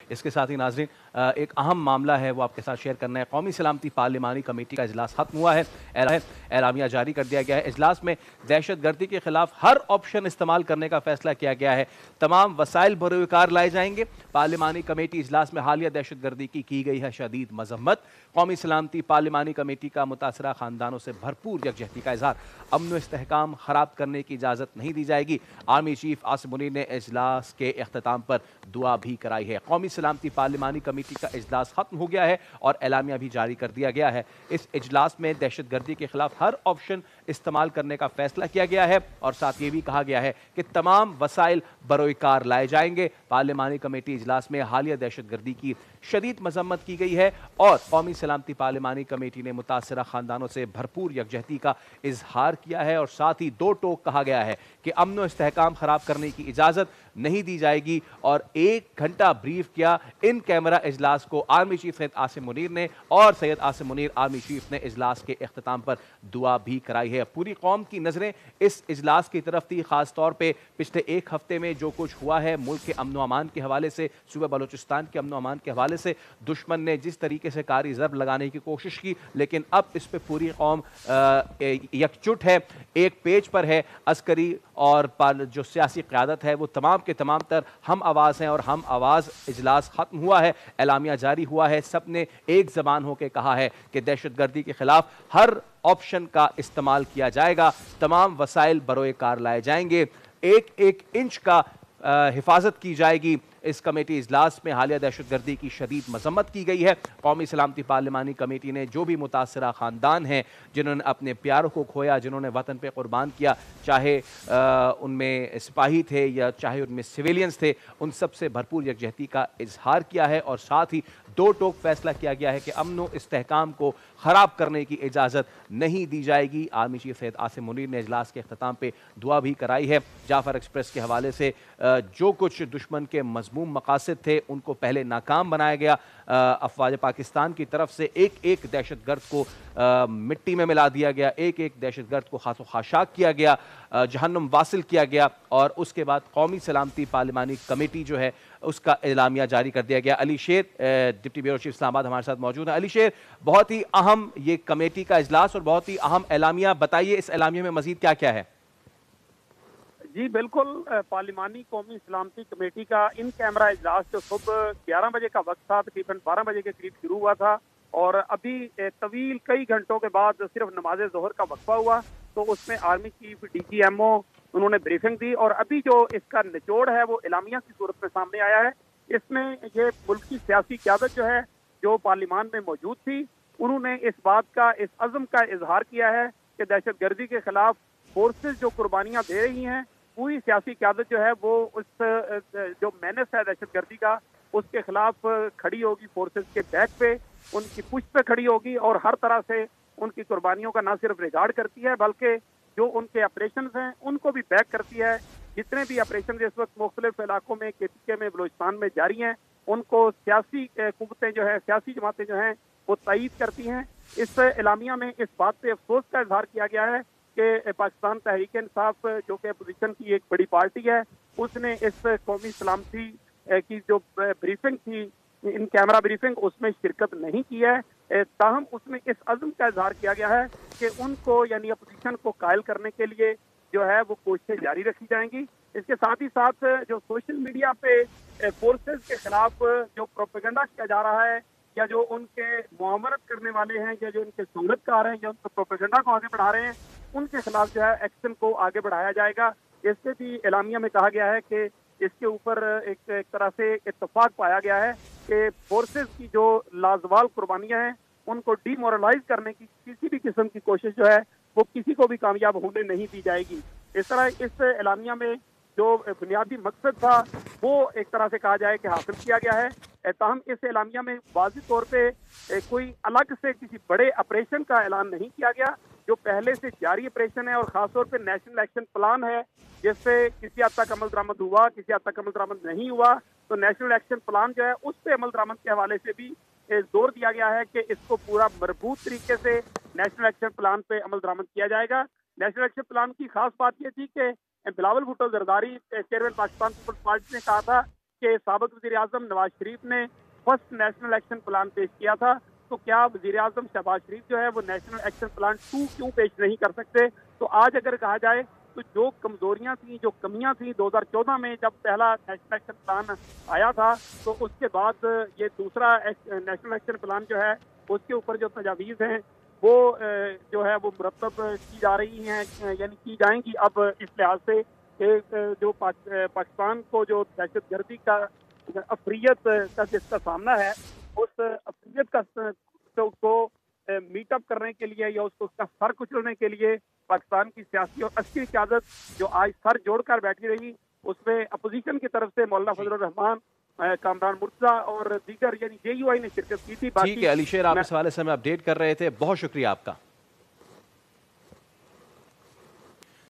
اس کے ساتھ ہی ناظرین ایک اہم معاملہ ہے وہ آپ کے ساتھ شیئر کرنا ہے۔ قومی سلامتی پارلیمانی کمیٹی کا اجلاس ختم ہوا ہے، اعلامیہ جاری کر دیا گیا ہے۔ اجلاس میں دہشت گردی کے خلاف ہر آپشن استعمال کرنے کا فیصلہ کیا گیا ہے۔ تمام وسائل بروئے کار لائے جائیں گے۔ پارلیمانی کمیٹی اجلاس میں حالیہ دہشت گردی کی گئی ہے شدید مذمت۔ قومی سلامتی پارلیمانی کمیٹی کا متاثرہ خاندانوں سے بھرپور یکجہتی کا اظہار۔ امن و استحکام خراب کرنے کی اجازت نہیں دی جائے گی۔ آرمی چیف عاصم منیر نے اجلاس کے اختتام پر دعا بھی کرائی ہے۔ قومی سلامتی پارلیمانی کمیٹی کا اجلاس ختم ہو گیا ہے اور اعلامیہ بھی جاری کر دیا گیا ہے۔ اس اجلاس میں دہشت گردی کے خلاف ہر آپشن استعمال کرنے کا فیصلہ کیا گیا ہے اور ساتھ یہ بھی کہا گیا ہے کہ تمام وسائل بروئے کار لائے جائیں گے۔ پارلیمانی کمیٹی اجلاس میں حالیہ دہشت گردی کی شدید مذمت کی گئی ہے اور قومی سلامتی پارلیمانی کمیٹی نے متاثرہ خاندانوں سے بھرپور یکجہتی کا اظہار کیا ہے اور ساتھ ہی دو ٹوک کہا گیا ہے کہ امن و استحکام خراب کرنے کی اجازت نہیں دی جائے گی اور 1 گھنٹہ بریف کیا ان کیمرہ اجلاس کو آرمی چیف سید عاصم منیر نے اور سید عاصم منیر آرمی چیف نے اجلاس کے اختتام پر دعا بھی کرائی ہے۔ پوری قوم کی نظریں اس اجلاس کی طرف تھی، خاص طور پہ پچھلے 1 ہفتے میں جو کچھ ہوا ہے ملک کے امن و امان کے حوالے سے، صوبہ بلوچستان کے امن و امان کے حوالے سے دشمن نے جس طریقے سے کاری ضرب لگانے کی کوشش کی، لیکن اب اس پہ پوری قوم یکجٹ ہے، ایک پیج پر ہے۔ عسکری اور جو سیاسی قیادت ہے وہ تمام کے تمام تر ہم آواز ہیں اور ہم آواز اجلاس ختم ہوا ہے، اعلامیہ جاری ہوا ہے۔ سب نے ایک زبان ہو کے کہا ہے کہ دہشت گردی کے خلاف ہر آپشن کا استعمال کیا جائے گا، تمام وسائل بروئے کار لائے جائیں گے، ایک ایک انچ کا حفاظت کی جائے گی۔ اس کمیٹی اجلاس میں حالیہ دہشت گردی کی شدید مذمت کی گئی ہے۔ قومی سلامتی پارلیمانی کمیٹی نے جو بھی متاثرہ خاندان ہیں جنہوں نے اپنے پیاروں کو کھویا، جنہوں نے وطن پہ قربان کیا، چاہے ان میں سپاہی تھے یا چاہے ان میں سویلینز تھے، ان سب سے بھرپور یکجہتی کا اظہار کیا ہے اور ساتھ ہی دو ٹوک فیصلہ کیا گیا ہے کہ امن و استحکام کو خراب کرنے کی اجازت نہیں دی جائے گی۔ آرمی چیف سید عاصم منیر نے اجلاس کے اختتام پہ دعا بھی کرائی ہے۔ جعفر ایکسپریس کے حوالے سے جو کچھ دشمن کے مذموم مقاصد تھے ان کو پہلے ناکام بنایا گیا، افواج پاکستان کی طرف سے ایک ایک دہشت گرد کو مٹی میں ملا دیا گیا، ایک ایک دہشت گرد کو خاص و خاشاک کیا گیا، جہنم واصل کیا گیا اور اس کے بعد قومی سلامتی پارلیمانی کمیٹی جو ہے اس کا اعلامیہ جاری کر دیا گیا۔ علی شیر ڈپٹی بیورو چیف اسلام آباد ہمارے ساتھ موجود ہیں۔ علی شیر، بہت ہی اہم یہ کمیٹی کا اجلاس اور بہت ہی اہم اعلامیہ، بتائیے اس اعلامیہ میں مزید کیا کیا ہے؟ جی بالکل، پارلیمانی قومی سلامتی کمیٹی کا ان کیمرہ اجلاس جو صبح 11 بجے کا وقت تھا، تقریباً 12 بجے کے قریب شروع ہوا تھا اور ابھی طویل کئی گھنٹوں کے بعد صرف نماز ظہر کا وقفہ ہوا تو اس میں army chief D G M O انہوں نے بریفنگ دی اور ابھی جو اس کا نچوڑ ہے وہ اعلامیہ کی صورت میں سامنے آیا ہے۔ اس میں یہ ملک کی سیاسی قیادت جو ہے جو پارلیمان میں موجود تھی، انہوں نے اس بات کا، اس عزم کا اظہار کیا ہے کہ دہشت گردی کے خلاف فورسز جو قربانیاں دے رہی ہیں، پوری سیاسی قیادت جو ہے وہ اس جو مینس ہے دہشت گردی کا اس کے خلاف کھڑی ہوگی، فورسز کے بیک پہ، ان کی پشت پہ کھڑی ہوگی اور ہر طرح سے ان کی قربانیوں کا نہ صرف ریگارڈ کرتی ہے بلکہ جو ان کے آپریشنز ہیں ان کو بھی بیک کرتی ہے۔ جتنے بھی آپریشنز اس وقت مختلف علاقوں میں کے پی کے میں، بلوچستان میں جاری ہیں، ان کو سیاسی قوتیں جو ہے، سیاسی جماعتیں جو ہیں وہ تائید کرتی ہیں۔ اس اعلامیہ میں اس بات پہ افسوس کا اظہار کیا گیا ہے کہ پاکستان تحریک انصاف جو کہ اپوزیشن کی ایک بڑی پارٹی ہے، اس نے اس قومی سلامتی کی جو بریفنگ تھی، ان کیمرہ بریفنگ، اس میں شرکت نہیں کی ہے۔ تاہم اس میں اس عزم کا اظہار کیا گیا ہے کہ ان کو یعنی اپوزیشن کو قائل کرنے کے لیے جو ہے وہ کوششیں جاری رکھی جائیں گی۔ اس کے ساتھ ہی ساتھ جو سوشل میڈیا پہ فورسز کے خلاف جو پروپیگنڈا کیا جا رہا ہے یا جو ان کے معاونت کرنے والے ہیں یا جو ان کے سہولت کار ہیں یا ان کو پروپیگنڈا کو آگے بڑھا رہے ہیں، ان کے خلاف جو ہے ایکشن کو آگے بڑھایا جائے گا۔ اس سے بھی اعلامیہ میں کہا گیا ہے کہ اس کے اوپر ایک طرح سے اتفاق پایا گیا ہے کہ فورسز کی جو لازوال قربانیاں ہیں ان کو ڈی مورلائز کرنے کی کسی بھی قسم کی کوشش جو ہے وہ کسی کو بھی کامیاب ہونے نہیں دی جائے گی۔ اس طرح اس اعلامیہ میں جو بنیادی مقصد تھا وہ ایک طرح سے کہا جائے کہ حاصل کیا گیا ہے۔ تاہم اس اعلامیہ میں واضح طور پہ کوئی الگ سے کسی بڑے آپریشن کا اعلان نہیں کیا گیا۔ جو پہلے سے جاری آپریشن ہے اور خاص طور پہ نیشنل ایکشن پلان ہے جس سے کسی حد تک عمل درآمد ہوا، کسی حد تک عمل درآمد نہیں ہوا، تو نیشنل ایکشن پلان جو ہے اس پہ عمل درآمد کے حوالے سے بھی زور دیا گیا ہے کہ اس کو پورا مربوط طریقے سے نیشنل ایکشن پلان پہ عمل درآمد کیا جائے گا۔ نیشنل ایکشن پلان کی خاص بات یہ تھی کہ Bilawal Bhutto Zardari chairman Pakistan Peoples Party نے کہا تھا کہ سابق وزیر اعظم نواز شریف نے فرسٹ نیشنل ایکشن پلان پیش کیا تھا، تو کیا وزیر اعظم شہباز شریف جو ہے وہ نیشنل ایکشن پلان 2 کیوں پیش نہیں کر سکتے؟ تو آج اگر کہا جائے تو جو کمزوریاں تھیں، جو کمیاں تھیں 2014 میں جب پہلا نیشنل ایکشن پلان آیا تھا، تو اس کے بعد یہ دوسرا نیشنل ایکشن پلان جو ہے اس کے اوپر جو تجاویز ہیں وہ جو ہے وہ مرتب کی جا رہی ہیں، یعنی کی جائیں گی اب اس لحاظ سے کہ جو پاکستان کو جو دہشت گردی کا افریت کا جس کا سامنا ہے، اس افریت کا کو میٹ اپ کرنے کے لیے یا اس کا سر کچلنے کے لیے پاکستان کی سیاسی اور عسکری قیادت جو آج سر جوڑ کر بیٹھی رہی، اس میں اپوزیشن کی طرف سے مولانا فضل الرحمان، کامران مرتضیٰ اور دیگر یعنی JUI نے شرکت کی تھی۔ ٹھیک ہے علی شیر، آپ اس حوالے سے ہمیں اپڈیٹ کر رہے تھے، بہت شکریہ آپ کا۔